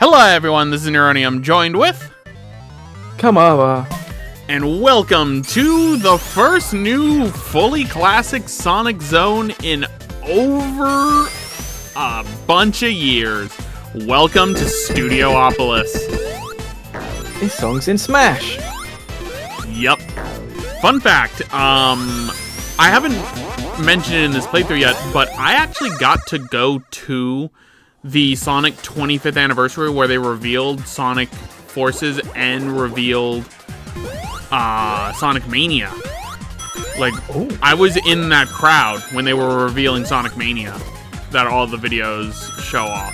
Hello everyone, this is Neronium, joined with... Kamara. And welcome to the first new fully classic Sonic Zone in over a bunch of years. Welcome to Studiopolis. This song's in Smash. Yep. Fun fact, I haven't mentioned it in this playthrough yet, but I actually got to go to the Sonic 25th anniversary where they revealed Sonic Forces and revealed Sonic Mania. Like, ooh. I was in that crowd when they were revealing Sonic Mania that all the videos show off,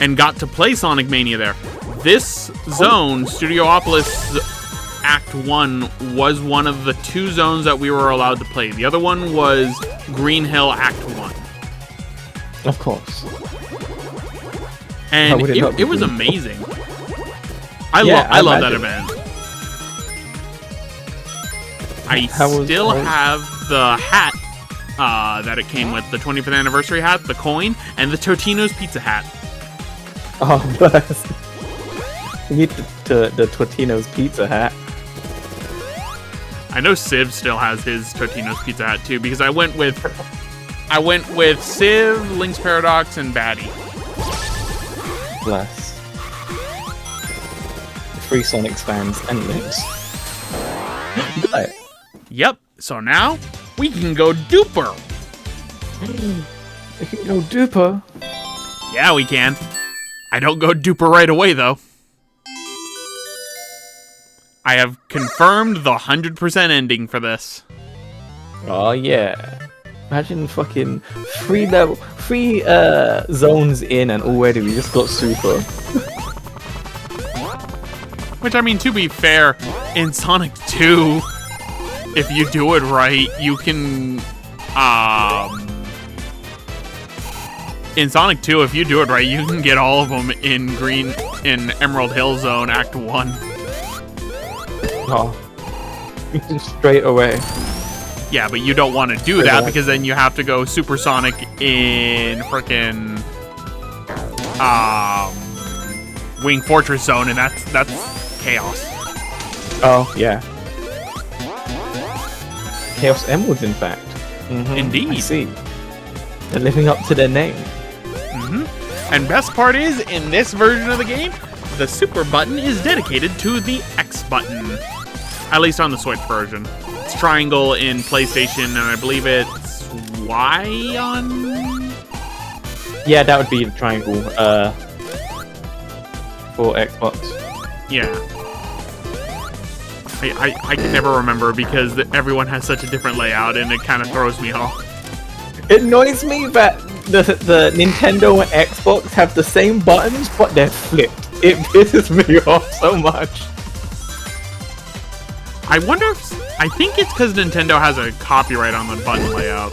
and got to play Sonic Mania there. This zone, Studiopolis Act 1, was one of the two zones that we were allowed to play. The other one was Green Hill Act 1. Of course. And it was amazing. I love that event. I still have the hat that it came with, the 25th anniversary hat, the coin, and the Totino's pizza hat. Oh, bless. You need the Totino's pizza hat. I know Civ still has his Totino's pizza hat too, because I went with Civ, Link's Paradox, and Batty. Bless. Free Sonic fans and Links. Yep. So now we can go Duper. We can go Duper. Yeah, we can. I don't go Duper right away though. I have confirmed the 100% ending for this. Oh yeah. Imagine fucking three zones in and already we just got Super. Which, I mean, to be fair, in Sonic 2, if you do it right, you can, in Sonic 2, if you do it right, you can get all of them in Emerald Hill Zone Act 1. Oh. Straight away. Yeah, but you don't want to do that because then you have to go Supersonic in frickin' Wing Fortress Zone, and that's chaos. Oh yeah, Chaos Emeralds, in fact. Mm-hmm. Indeed. I see. They're living up to their name. Mm-hmm. And best part is, in this version of the game, the Super button is dedicated to the X button. At least on the Switch version. It's triangle in PlayStation, and I believe it's Y on... Yeah, that would be the triangle for Xbox. Yeah. I can never remember because everyone has such a different layout, and it kind of throws me off. It annoys me that the Nintendo and Xbox have the same buttons, but they're flipped. It pisses me off so much. I wonder if... I think it's because Nintendo has a copyright on the button layout.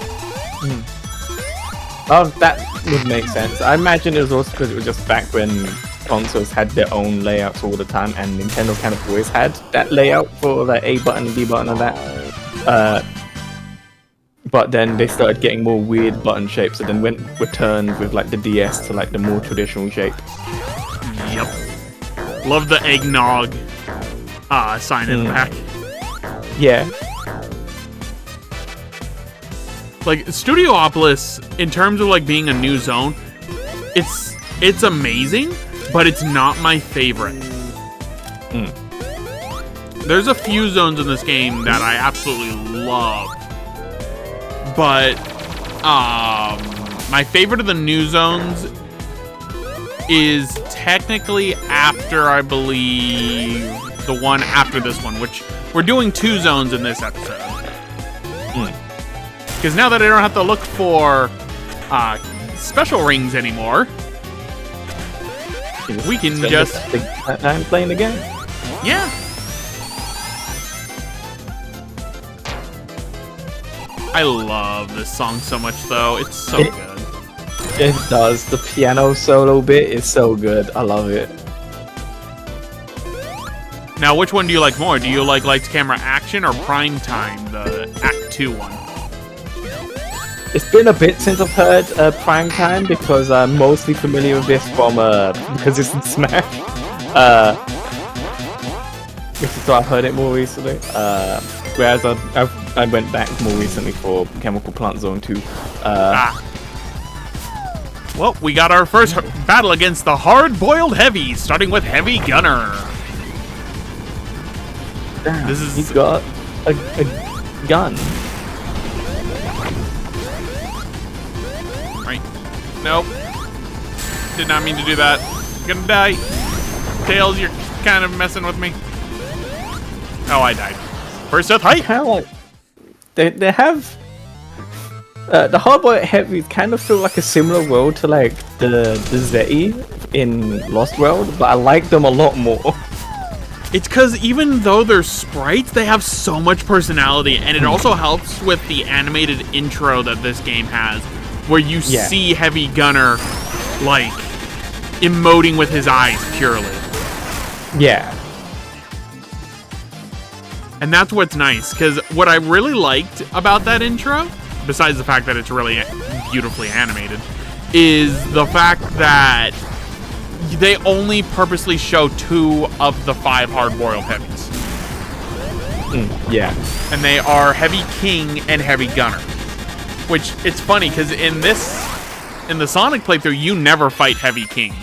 Oh, that would make sense. I imagine it was also because it was just back when consoles had their own layouts all the time, and Nintendo kind of always had that layout for the A button, B button, and that. But then they started getting more weird button shapes, so then returned with like the DS to like the more traditional shape. Yep. Love the eggnog sign in the back. Yeah. Like, Studiopolis, in terms of like being a new zone, it's amazing, but it's not my favorite. There's a few zones in this game that I absolutely love, but my favorite of the new zones is technically after, I believe, the one after this one, which we're doing two zones in this episode. Because now that I don't have to look for special rings anymore, we can just... I'm playing the game. Yeah. I love this song so much, though. It's so good. It does. The piano solo bit is so good. I love it. Now, which one do you like more? Do you like Lights, Camera, Action or Prime Time, the Act 2 one? It's been a bit since I've heard Prime Time because I'm mostly familiar with this from because it's in Smash. So I've heard it more recently. Whereas I went back more recently for Chemical Plant Zone 2. Well, we got our first battle against the hard-boiled heavy, starting with Heavy Gunner. Damn, this is he's got a gun. Right. Nope. Did not mean to do that. Gonna die. Tails, you're kind of messing with me. Oh, I died. First death height. Kind of like they have the hardboiled heavies kind of feel like a similar world to like the Zeti in Lost World, but I like them a lot more. It's because even though they're sprites, they have so much personality, and it also helps with the animated intro that this game has, where you see Heavy Gunner, like, emoting with his eyes purely. Yeah. And that's what's nice, because what I really liked about that intro, besides the fact that it's really beautifully animated, is the fact that they only purposely show 2 of the 5 hard-boiled heavies. Yeah. And they are Heavy King and Heavy Gunner. Which, it's funny, because in the Sonic playthrough, you never fight Heavy King.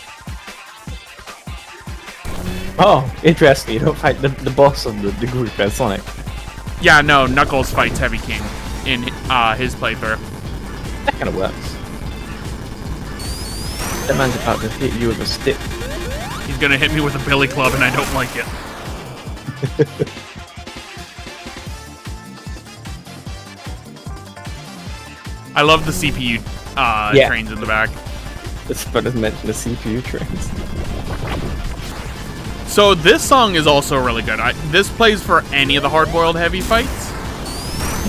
Oh, interesting. You don't fight the boss of the group as Sonic. Yeah, no, Knuckles fights Heavy King in his playthrough. That kind of works. That man's about to hit you with a stick. He's gonna hit me with a billy club, and I don't like it. I love the CPU trains in the back. It's fun to mention the CPU trains. So this song is also really good. This plays for any of the hard-boiled heavy fights,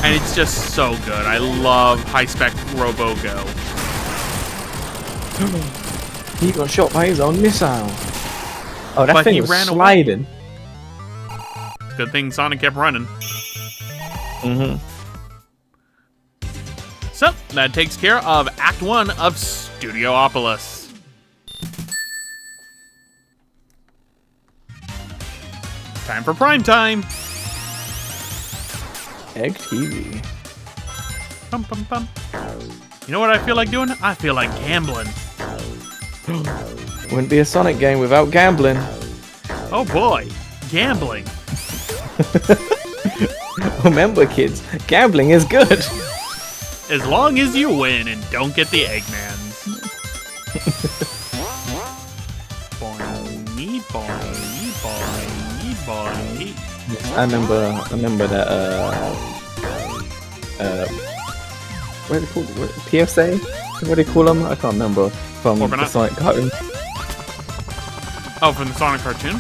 and it's just so good. I love high-spec Robo Go. He got shot by his own missile. Oh, that thing was sliding. Good thing Sonic kept running. So, that takes care of Act 1 of Studiopolis. Time for prime time. Egg TV. Bum, bum, bum. You know what I feel like doing? I feel like gambling. Wouldn't be a Sonic game without gambling. Oh boy, gambling. Remember, kids, gambling is good. As long as you win and don't get the Eggmans. Boy, boy, boy. I remember that. What do they call it? PSA? What do they call them? I can't remember. From the Sonic cartoon. Oh, from the Sonic cartoon?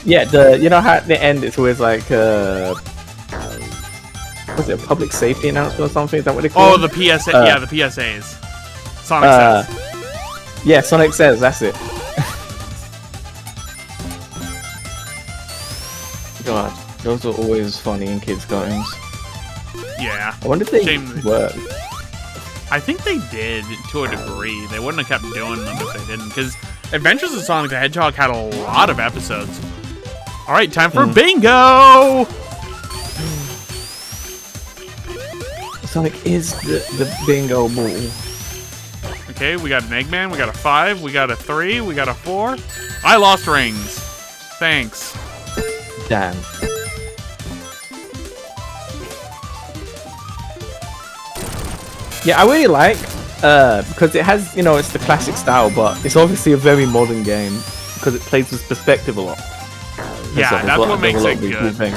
Yeah, you know how at the end it's always like was it a public safety announcement or something? Is that what they call it? Oh, the PSA. Yeah, the PSAs. Sonic says. Yeah, Sonic says. That's it. God, those are always funny in kids' cartoons. Yeah. I wonder if they work. I think they did to a degree. They wouldn't have kept doing them if they didn't, because Adventures of Sonic the Hedgehog had a lot of episodes. All right, time for bingo. Sonic is the bingo ball. Okay, we got an Eggman, we got a 5, we got a 3, we got a 4. I lost rings. Thanks. Damn. Yeah, I really like because it has, it's the classic style, but it's obviously a very modern game because it plays with perspective a lot. Yeah, that's what makes it good. Cool things.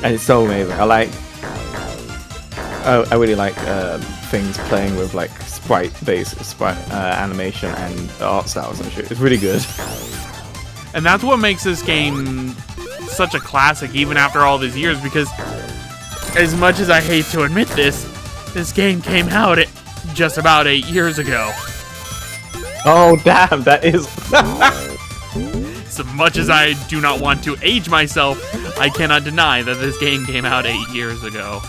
And it's so amazing. I really like things playing with like sprite-based animation and the art styles and shit. It's really good. And that's what makes this game such a classic, even after all these years. Because as much as I hate to admit this game came out just about 8 years ago. Oh damn, that is. As much as I do not want to age myself, I cannot deny that this game came out 8 years ago.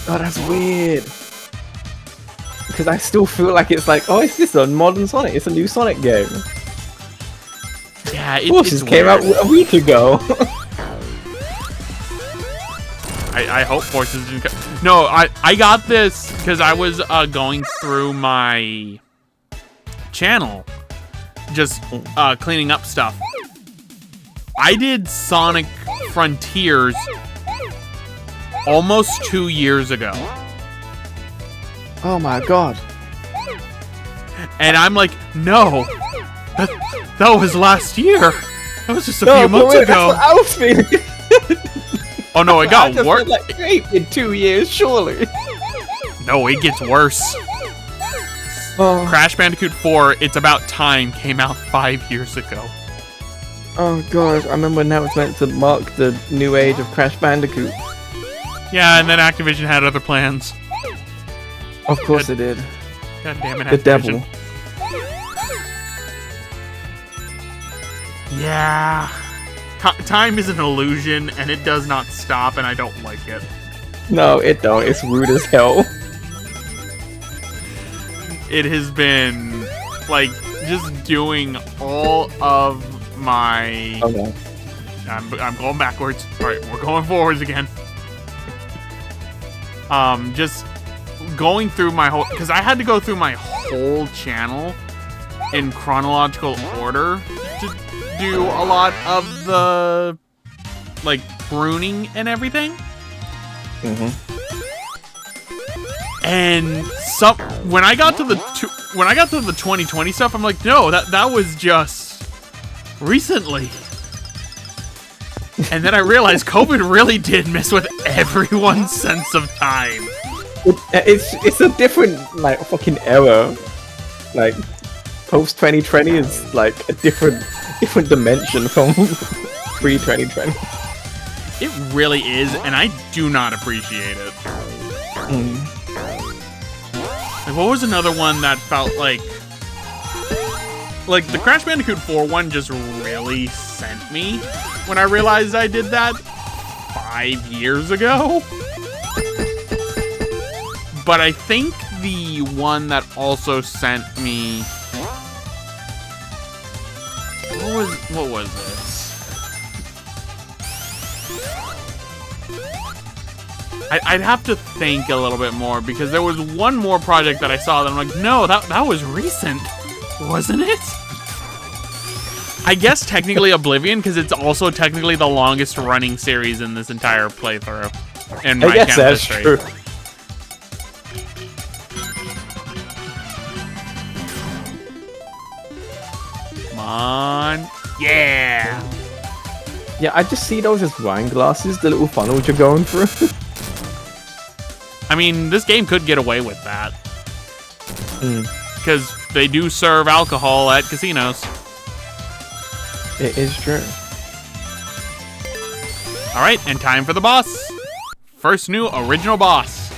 Oh, that's weird. because I still feel like it's like, oh, is this a modern Sonic? It's a new Sonic game. Yeah, Forces came out a week ago. I hope Forces didn't come. No, I got this because I was going through my channel, just cleaning up stuff. I did Sonic Frontiers almost 2 years ago. Oh my god. And I'm like, no, that was last year. That was just a few months ago. That's what I was feeling. Oh no, it got worse. Like, hey, in 2 years, surely. No, it gets worse. Oh. Crash Bandicoot 4, It's About Time, came out 5 years ago. Oh god, I remember when that was meant to mark the new age of Crash Bandicoot. Yeah, and then Activision had other plans. Of course it did. God damn it, The Activision. devil. Yeah. Time is an illusion, and it does not stop, and I don't like it. No, it don't. It's rude as hell. It has been, like, just doing all of my... Okay. I'm going backwards. Alright, we're going forwards again. Just going through my whole... Because I had to go through my whole channel in chronological order to do a lot of the, like, pruning and everything. Mm-hmm. And when I got to the 2020 stuff, I'm like, no, that was just recently. And then I realized COVID really did mess with everyone's sense of time. It's a different, like, fucking era. Like, post 2020 is like a different dimension from pre 2020. It really is, and I do not appreciate it. Like, what was another one that felt like the Crash Bandicoot 4 one just really sent me when I realized I did that 5 years ago? But I think the one that also sent me... What was this? I'd have to think a little bit more, because there was one more project that I saw that I'm like, no, that was recent, wasn't it? I guess technically Oblivion, because it's also technically the longest running series in this entire playthrough. In my I guess that's history. true. Come on. Yeah! Yeah, I just see those as wine glasses, the little funnels you're going through. I mean, this game could get away with that. Because they do serve alcohol at casinos. It is true. Alright, and time for the boss. First new original boss.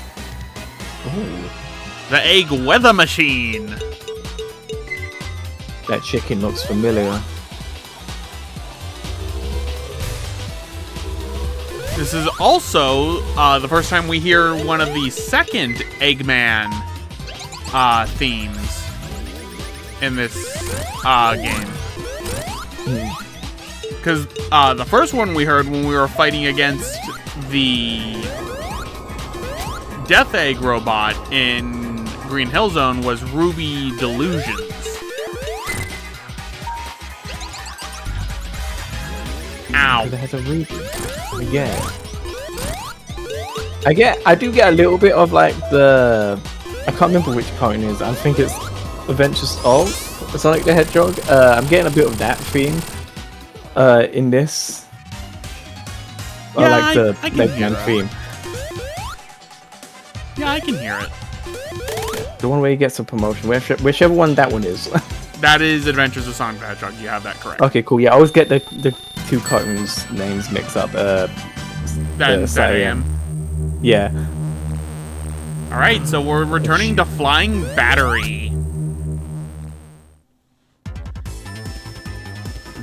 Ooh. The Egg Weather Machine. That chicken looks familiar. This is also the first time we hear one of the second Eggman themes in this game. Because the first one we heard when we were fighting against the Death Egg robot in Green Hill Zone was Ruby Delusions. Ow. Because it has a ruby. I do get a little bit of like the... I can't remember which cartoon it is. I think it's Adventures of Sonic the Hedgehog. I'm getting a bit of that theme in this. Or Yeah, like the I can Mega hear Man that. theme. Yeah, I can hear it. The one where he gets a promotion, whichever one that one is. That is Adventures of Sonic the Hedgehog. You have that correct. Okay, cool. Yeah, I always get the two cartoons names mixed up. That Saturday. AM. Yeah. Alright, so we're returning to Flying Battery.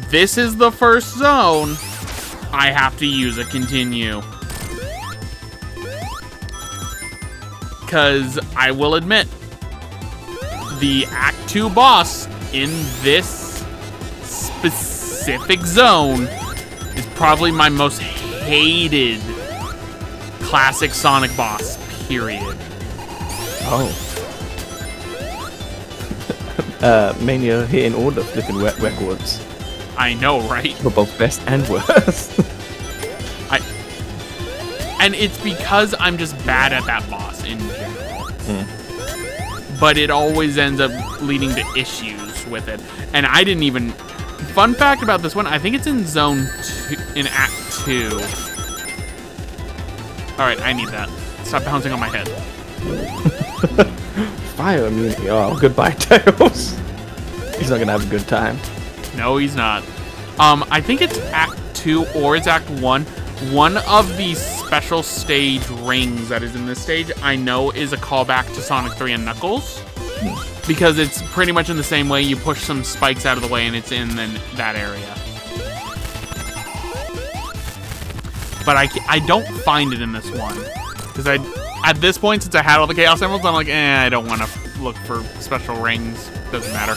This is the first zone. I have to use a continue. Because I will admit, the Act 2 boss in this specific zone is probably my most hated classic Sonic boss, period. Oh. Mania hitting all the flipping records. I know, right? For both best and worst. And it's because I'm just bad at that boss in general. But it always ends up leading to issues with it. And I didn't even... Fun fact about this one, I think it's in Zone 2, in Act 2. Alright, I need that. Stop bouncing on my head. Fire immunity. Oh, goodbye, Tails. He's not gonna have a good time. No, he's not. I think it's Act 2 or it's Act 1. One of the special stage rings that is in this stage, I know is a callback to Sonic 3 and Knuckles. Because it's pretty much in the same way. You push some spikes out of the way and it's in that area. But I don't find it in this one. Because at this point, since I had all the Chaos Emeralds, I'm like, I don't want to look for special rings. Doesn't matter.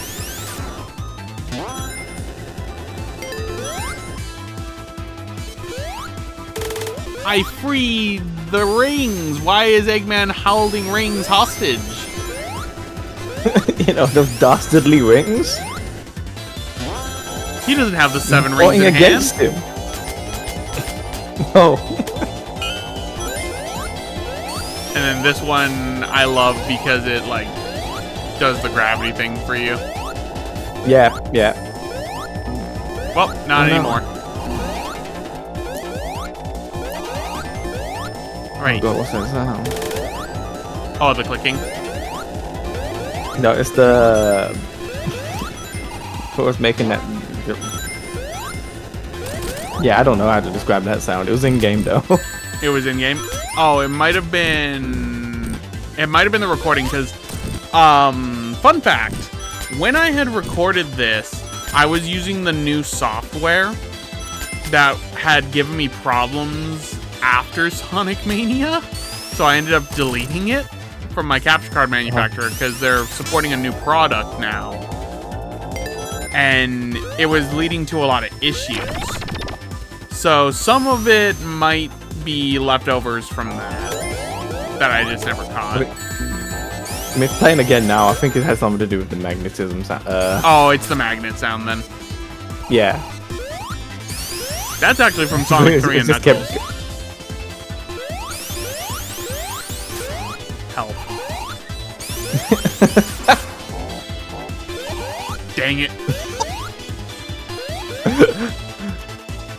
I freed the rings. Why is Eggman holding rings hostage? You know, those dastardly rings. He doesn't have the 7 rings in against hand. him. Oh. And then this one I love because it like does the gravity thing for you. Yeah. Well, not anymore. Right. Oh God, what's that sound? Oh, the clicking. No, it's the... what was making that... Yeah, I don't know how to describe that sound. It was in-game, though. It was in-game? Oh, it might have been... It might have been the recording, because... fun fact. When I had recorded this, I was using the new software that had given me problems after Sonic Mania. So I ended up deleting it from my capture card manufacturer because they're supporting a new product now. And it was leading to a lot of issues. So some of it might be leftovers from that I just never caught. I mean, it's playing again now. I think it has something to do with the magnetism sound. Oh, it's the magnet sound then. Yeah. That's actually from Sonic 3 and Knuckles. Help. Dang it.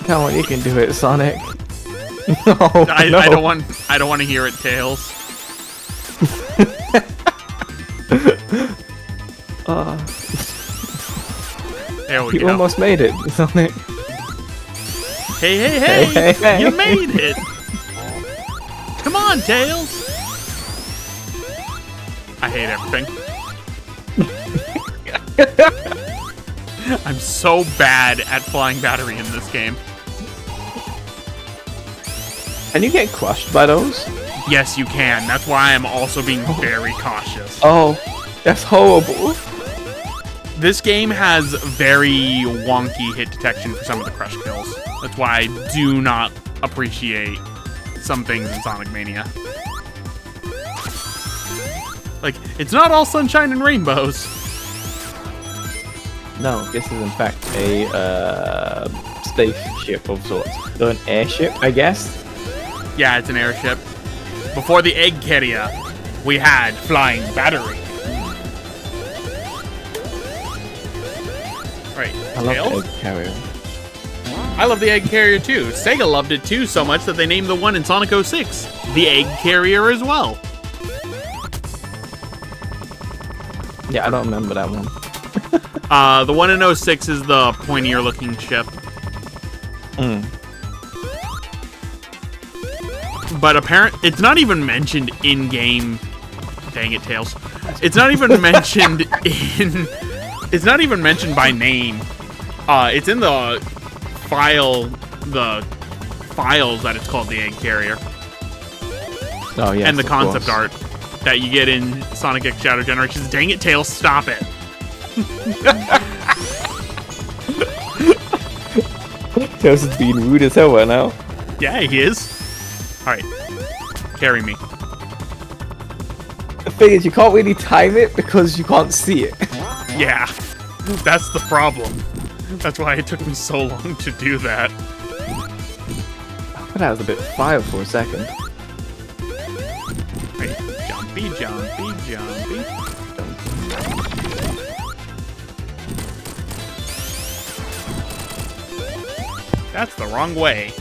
Come on, you can do it, Sonic. No, I don't want to hear it, Tails. There we go. You almost made it, Sonic. Hey. You made it. Come on, Tails. I hate everything. I'm so bad at flying battery in this game. Can you get crushed by those? Yes, you can. That's why I'm also being very cautious. Oh, that's horrible. This game has very wonky hit detection for some of the crush kills. That's why I do not appreciate some things in Sonic Mania. Like, it's not all sunshine and rainbows. No, this is in fact a spaceship of sorts. So an airship, I guess? Yeah, it's an airship. Before the egg carrier, we had flying battery. Right, I love Tails? the egg carrier. I love the egg carrier too. Sega loved it too so much that they named the one in Sonic 06 the egg carrier as well. Yeah, I don't remember that one. The one in 06 is the pointier looking ship. But it's not even mentioned in game. Dang it, Tails. It's not even mentioned it's not even mentioned by name. It's in the files that it's called the egg carrier. Oh yeah. And the concept art. that you get in Sonic X Shadow Generations. Dang it, Tails, stop it. Tails is being rude as hell right now. Yeah, he is. Alright. Carry me. The thing is, you can't really time it because you can't see it. Yeah. That's the problem. That's why it took me so long to do that. That was a bit fire for a second. Right. Jumpy, jumpy, jumpy. That's the wrong way.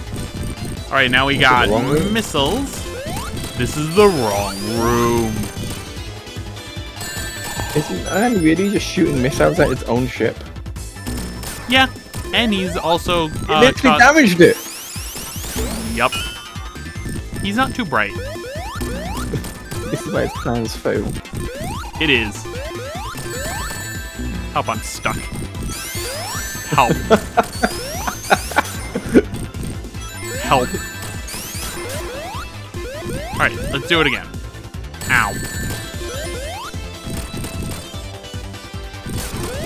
Alright, now we got missiles. This is the wrong room. Isn't Annie really just shooting missiles at its own ship? Yeah, and he's also It literally damaged it. Yup. He's not too bright. This is why his plans fail. It is. Help, I'm stuck. Help. Help. Alright, let's do it again. Ow.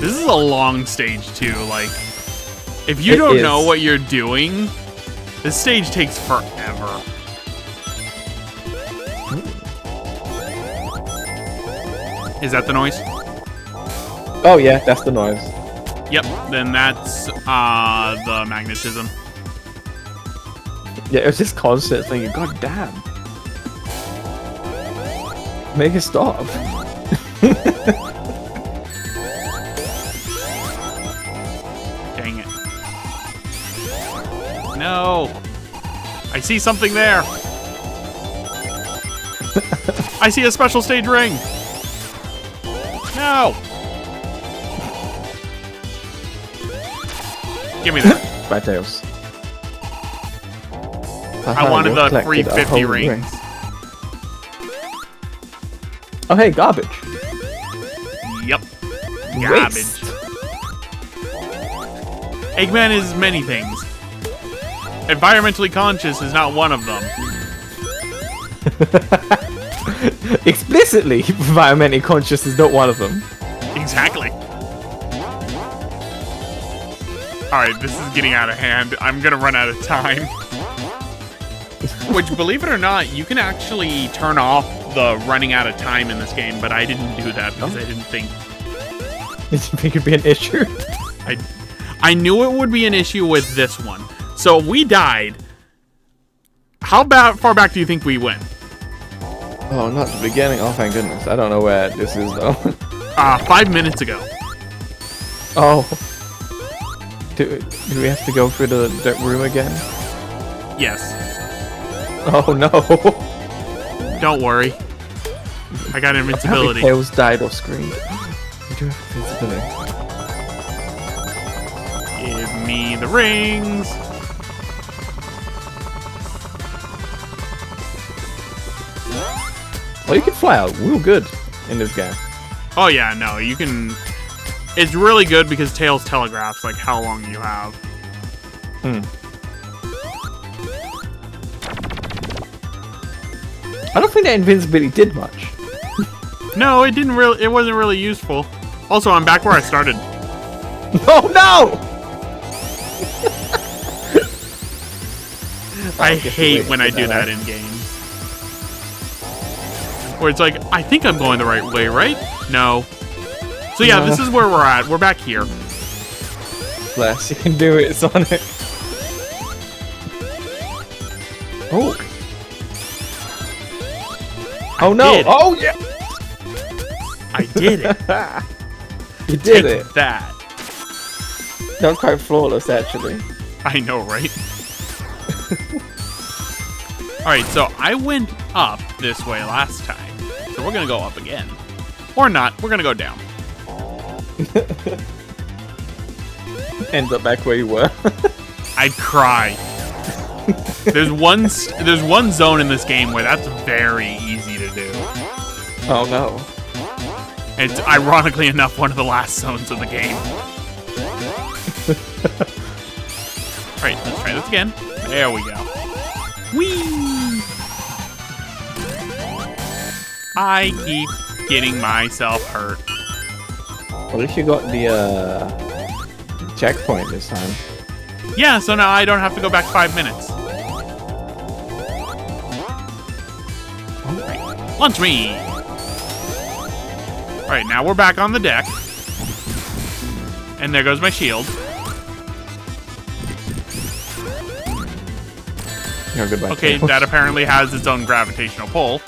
This is a long stage too, like, if you don't know what you're doing, this stage takes forever. Is that the noise? Oh yeah, that's the noise. Yep, then that's the magnetism. Yeah, it was just constant thinking, god damn. Make it stop. Dang it. No! I see something there! I see a special stage ring! No! Give me that. Bad Tails. I wanted the free 50 rings. Oh hey, garbage. Yep. Garbage. Waste. Eggman is many things. Environmentally conscious is not one of them. Explicitly, environmentally conscious is not one of them. Exactly. Alright, this is getting out of hand. I'm gonna run out of time. Which, believe it or not, you can actually turn off the running out of time in this game, but I didn't do that because I didn't think... Did you think it'd be an issue? I knew it would be an issue with this one. So we died. How far back do you think we went? Oh, not the beginning. Oh, thank goodness. I don't know where this is, though. 5 minutes ago. Oh. Do we have to go through that room again? Yes. Oh, no. Don't worry. I got invincibility. Tails died off screen. You do have invincibility. Give me the rings. Oh, you can fly out real good in this game. Oh yeah, no, you can... It's really good because Tails telegraphs, like, how long you have. I don't think that invincibility did much. No, it didn't really... It wasn't really useful. Also, I'm back where I started. Oh, no! I hate when I do that in games. Where it's like, I think I'm going the right way, right? No. So yeah, this is where we're at. We're back here. Bless, you can do it, Sonic. Oh. Oh no! Oh yeah! I did it. You did Take it. that. That was quite flawless, actually. I know, right? Alright, so I went up this way last time. So we're gonna go up again. Or not, we're gonna go down. Ends up back where you were. I'd cry. There's one zone in this game where that's very easy to do. Oh no. It's ironically enough one of the last zones of the game. Alright, let's try this again. There we go. Whee! I keep getting myself hurt. At least you got the checkpoint this time. Yeah, so now I don't have to go back 5 minutes. Right. Launch me! Alright, now we're back on the deck. And there goes my shield. Oh, goodbye. Okay, that apparently has its own gravitational pull.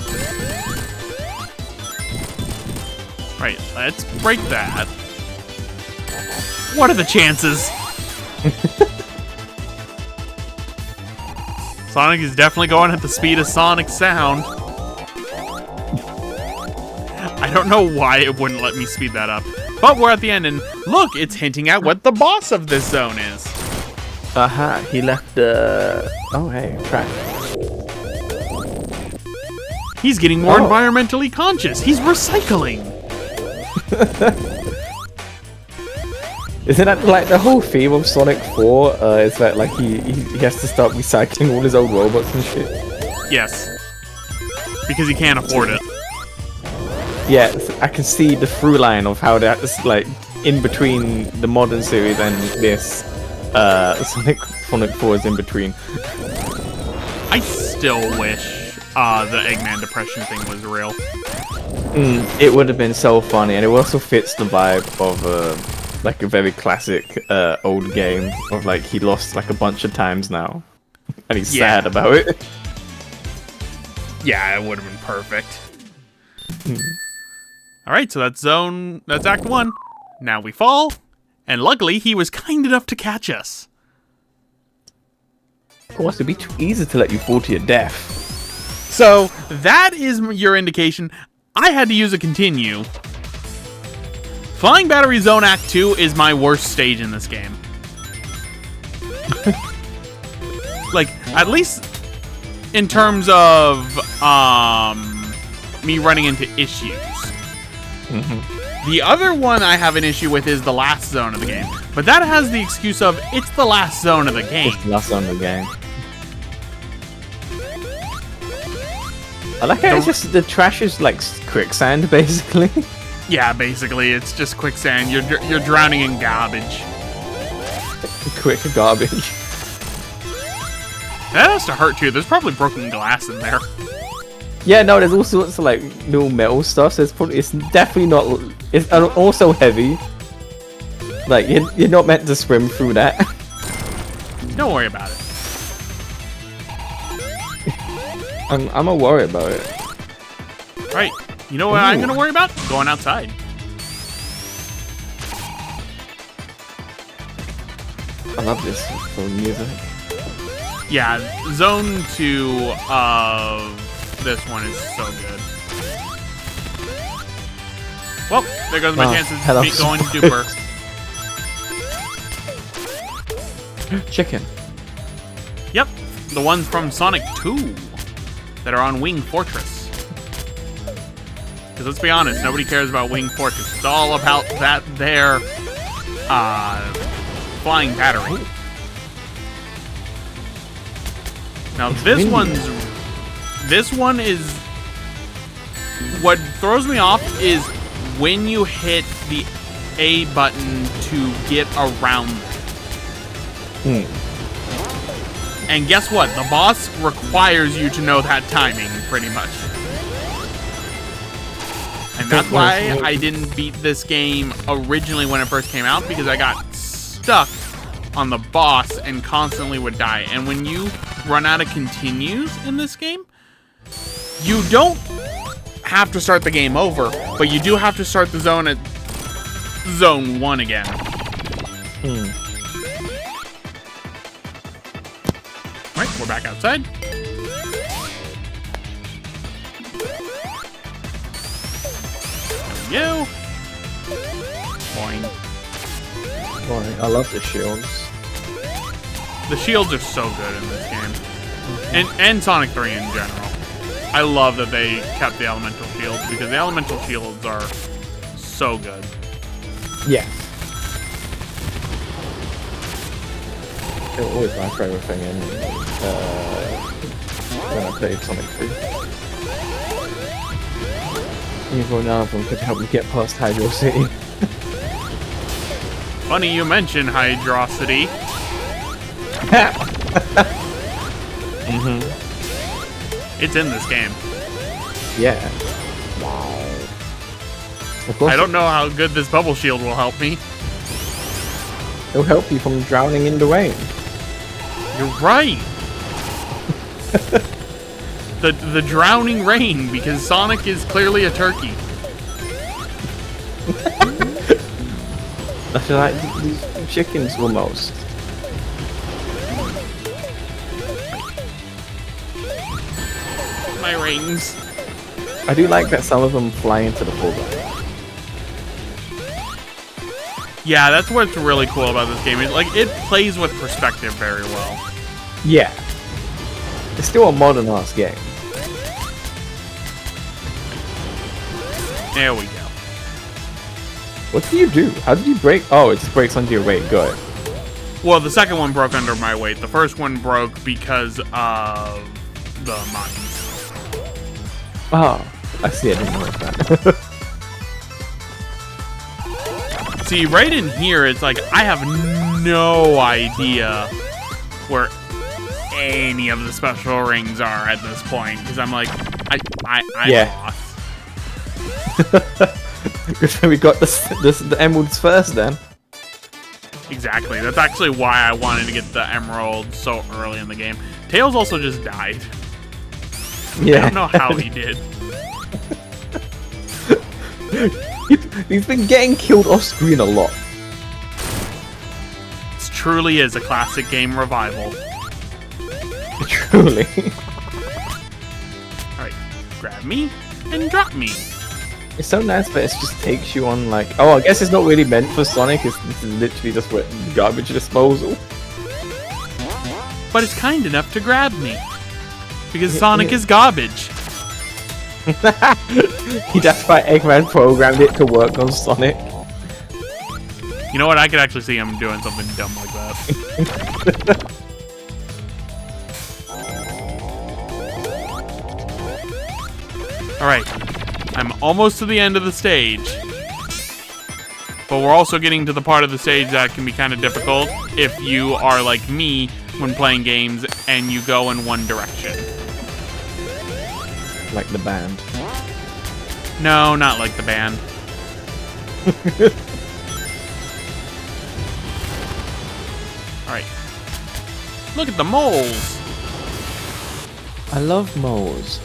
Right, let's break that. What are the chances? Sonic is definitely going at the speed of Sonic sound. I don't know why it wouldn't let me speed that up. But we're at the end, and look, it's hinting at what the boss of this zone is. Aha, he left the... Oh, hey, track. He's getting more environmentally conscious. He's recycling. Isn't that like the whole theme of Sonic 4? Is that like he has to start recycling all his old robots and shit? Yes. Because he can't afford it. Yeah, I can see the through line of how that's like in between the modern series and this. Sonic 4 is in between. I still wish the Eggman depression thing was real. It would have been so funny, and it also fits the vibe of like a very classic old game of like he lost like a bunch of times now, and he's sad about it. Yeah, it would have been perfect. Alright, so that's Act 1. Now we fall, and luckily he was kind enough to catch us. Of course, it'd be too easy to let you fall to your death. So, that is your indication. I had to use a continue. Flying Battery Zone Act 2 is my worst stage in this game. Like, at least in terms of me running into issues. The other one I have an issue with is the last zone of the game. But that has the excuse of, it's the last zone of the game. It's the last zone of the game. I like how it's just, the trash is like quicksand, basically. Yeah, basically, it's just quicksand. You're drowning in garbage. Quick garbage. That has to hurt, too. There's probably broken glass in there. Yeah, no, there's all sorts of like little metal stuff, so it's definitely not, it's also heavy. Like, you're not meant to swim through that. Don't worry about it. I'm gonna worry about it. Right. You know what I'm gonna worry about? Going outside. I love this for music. Yeah, Zone 2 of this one is so good. Well, there goes my chances of me going Duper. Chicken. Yep, the ones from Sonic 2 that are on Wing Fortress. Because let's be honest, nobody cares about Wing Fortress. It's all about that there flying battery. Now this one is, what throws me off is when you hit the A button to get around it. And guess what? The boss requires you to know that timing, pretty much. And that's why I didn't beat this game originally when it first came out, because I got stuck on the boss and constantly would die. And when you run out of continues in this game, you don't have to start the game over, but you do have to start the zone at Zone 1 again. Alright, we're back outside. There we go. Boing. Boing. I love the shields. The shields are so good in this game. And Sonic 3 in general. I love that they kept the elemental shields, because the elemental shields are so good. Yeah. They're always my favorite thing in when I played Sonic 3. Either one of them could help me get past Hydro City. Funny you mention Hydrocity. It's in this game. Yeah. Of course, I don't know how good this bubble shield will help me. it'll help you from drowning in the rain. You're right. the drowning rain, because Sonic is clearly a turkey. I feel like these chickens almost. My rings. I do like that some of them fly into the foreground. Yeah, that's what's really cool about this game. It plays with perspective very well. Yeah. It's still a modern ass game. There we go. What do you do? How did you break? Oh, it just breaks under your weight. Good. Well, the second one broke under my weight. The first one broke because of the mines. Oh, I see. I didn't know that. See, right in here, it's like, I have no idea where any of the special rings are at this point. Because I'm like, I'm lost. Because we got the emeralds first then. Exactly. That's actually why I wanted to get the emerald so early in the game. Tails also just died. Yeah. I don't know how he did. He's been getting killed off screen a lot. It truly is a classic game revival. Truly. Alright, grab me and drop me. It's so nice that it just takes you on like... Oh, I guess it's not really meant for Sonic. This is literally just what garbage disposal. But it's kind enough to grab me. Because Sonic is garbage. That's why Eggman programmed it to work on Sonic. You know what? I could actually see him doing something dumb like that. Alright. I'm almost to the end of the stage. But we're also getting to the part of the stage that can be kind of difficult if you are like me when playing games and you go in one direction. Like the band. No, not like the band. Alright. Look at the moles. I love moles.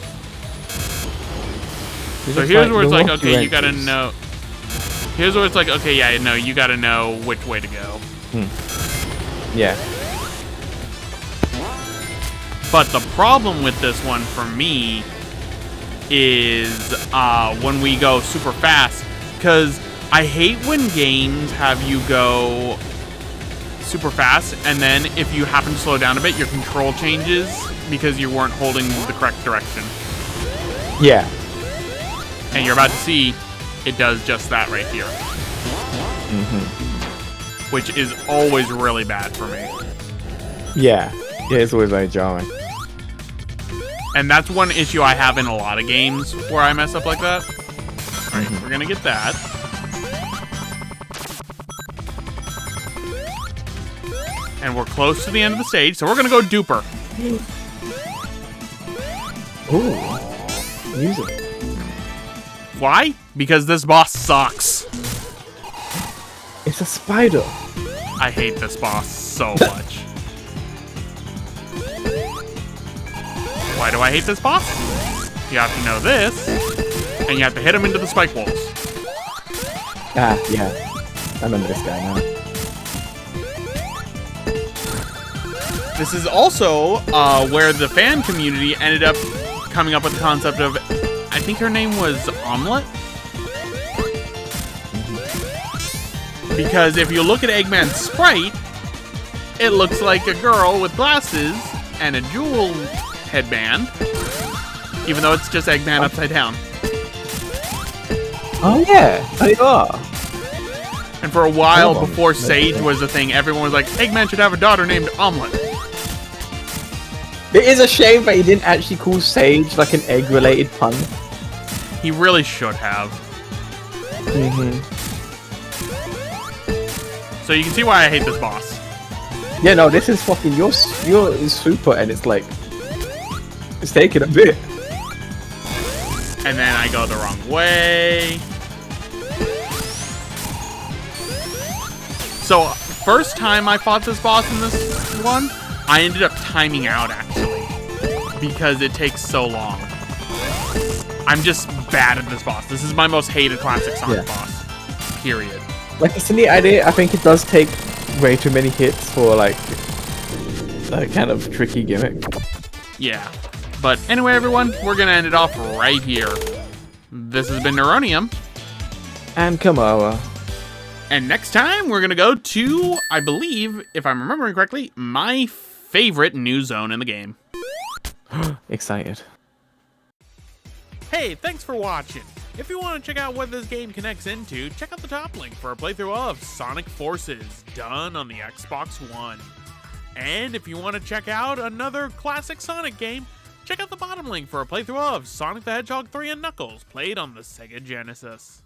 So here's where it's like, okay, you gotta know. Here's where it's like, okay, yeah, no, you gotta know which way to go. Yeah. But the problem with this one for me is when we go super fast, because I hate when games have you go super fast, and then if you happen to slow down a bit, your control changes because you weren't holding the correct direction. Yeah. And you're about to see it does just that right here. Which is always really bad for me. Yeah. Yeah, it's always very jarring. And that's one issue I have in a lot of games where I mess up like that. Alright, we're gonna get that. And we're close to the end of the stage, so we're gonna go Duper. Ooh. Music. Why? Because this boss sucks. It's a spider. I hate this boss so much. Why do I hate this boss? You have to know this, and you have to hit him into the spike walls. Ah, yeah. I remember this guy now. This is also where the fan community ended up coming up with the concept of, I think her name was Omelette? Because if you look at Eggman's sprite, it looks like a girl with glasses and a jewel headband, even though it's just Eggman upside down. Oh yeah, they are. And for a while before Sage was a thing, everyone was like, Eggman should have a daughter named Omelette. It is a shame that he didn't actually call Sage like an egg-related pun. He really should have. So you can see why I hate this boss. Yeah, no, this is fucking your super, and it's like it's taking a bit. And then I go the wrong way. So first time I fought this boss in this one, I ended up timing out actually because it takes so long. I'm just bad at this boss. This is my most hated classic Sonic boss. Period. Like, it's a neat idea. I think it does take way too many hits for like a kind of tricky gimmick. Yeah. But anyway, everyone, we're gonna end it off right here. This has been Neronium. And Kamara. And next time, we're gonna go to, I believe, if I'm remembering correctly, my favorite new zone in the game. Excited. Hey, thanks for watching. If you want to check out what this game connects into, check out the top link for a playthrough of Sonic Forces, done on the Xbox One. And if you want to check out another classic Sonic game, check out the bottom link for a playthrough of Sonic the Hedgehog 3 and Knuckles, played on the Sega Genesis.